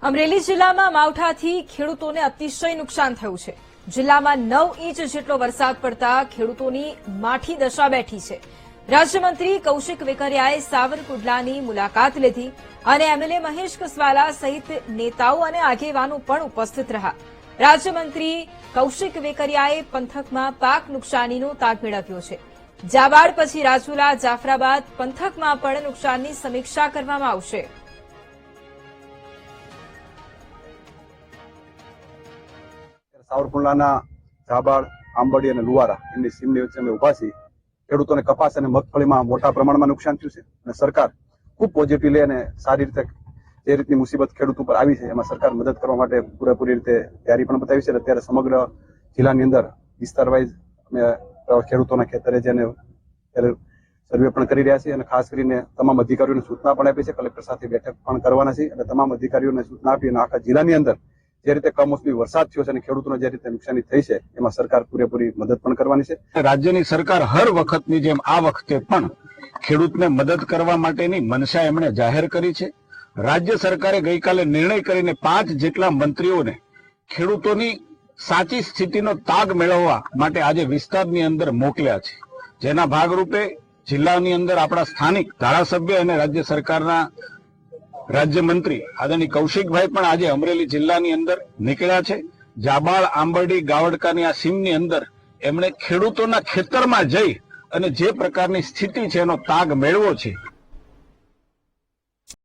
અમરેલી જિલ્લામાં માવઠાથી ખેડૂતોને અતિશય નુકસાન થયું છે। જિલ્લામાં 9 ઇંચ જેટલો વરસાદ પડતા ખેડૂતોની માઠી દશા બેઠી છે। રાજ્યમંત્રી કૌશિક વેકરિયાએ સાવરકુંડલાની મુલાકાત લીધી અને એમએલએ મહેશ કસવાલા સહિત નેતાઓ અને આગેવાનો પણ ઉપસ્થિત રહ્યા। રાજ્યમંત્રી કૌશિક વેકરિયાએ પંથકમાં પાક નુકસાનીનો તાગ મેળવ્યો છે। જાબાળ પછી રાજુલા, જાફરાબાદ પંથકમાં પણ નુકસાનની સમીક્ષા કરવામાં આવશે। સાવરકુંડલાના જાબાળ, આંબડી અને લુવારા એમની સીમની વચ્ચે અમે ઉભા છીએ। ખેડૂતોને કપાસ અને મગફળીમાં મોટા પ્રમાણમાં નુકસાન થયું છે અને સરકાર ખૂબ પોઝિટિવ લે અને સારી રીતે જે રીતની મુસીબત ખેડૂત ઉપર આવી છે એમાં સરકાર મદદ કરવા માટે પૂરેપૂરી રીતે તૈયારી પણ બતાવી છે। અત્યારે સમગ્ર જિલ્લાની અંદર વિસ્તાર વાઇઝ અમે ખેડૂતોના ખેતરે જઈને સર્વે પણ કરી રહ્યા છીએ અને ખાસ કરીને તમામ અધિકારીઓને સૂચના પણ આપી છે। કલેક્ટર સાથે બેઠક પણ કરવાના છે અને તમામ અધિકારીઓને સૂચના આપી અને આખા જિલ્લાની અંદર જે રીતે કમોસમી વરસાદ થયો છે અને ખેડૂતોને જે રીતે નુકસાની થઈ છે એમાં સરકાર પૂરેપૂરી મદદ પણ કરવાની છે। રાજ્યની સરકાર હર વખતની જેમ આ વખતે પણ ખેડૂતને મદદ કરવા માટેની મનસા એમણે જાહેર કરી છે। રાજ્ય સરકારે ગઈકાલે નિર્ણય કરીને 5 જેટલા મંત્રીઓને ખેડૂતોની સાચી સ્થિતિનો તાગ મેળવવા માટે આજે વિસ્તારની અંદર મોકલ્યા છે, જેના ભાગરૂપે જિલ્લાની અંદર આપણા સ્થાનિક ધારાસભ્ય અને રાજ્ય સરકારના રાજ્યમંત્રી આદરણીય કૌશિકભાઈ પણ આજે અમરેલી જિલ્લાની અંદર નીકળ્યા છે। જાબાળ, આંબરડી, ગાવડકાની આ સીમની અંદર એમણે ખેડૂતોના ખેતરમાં જઈ અને જે પ્રકારની સ્થિતિ છે એનો તાગ મેળવો છે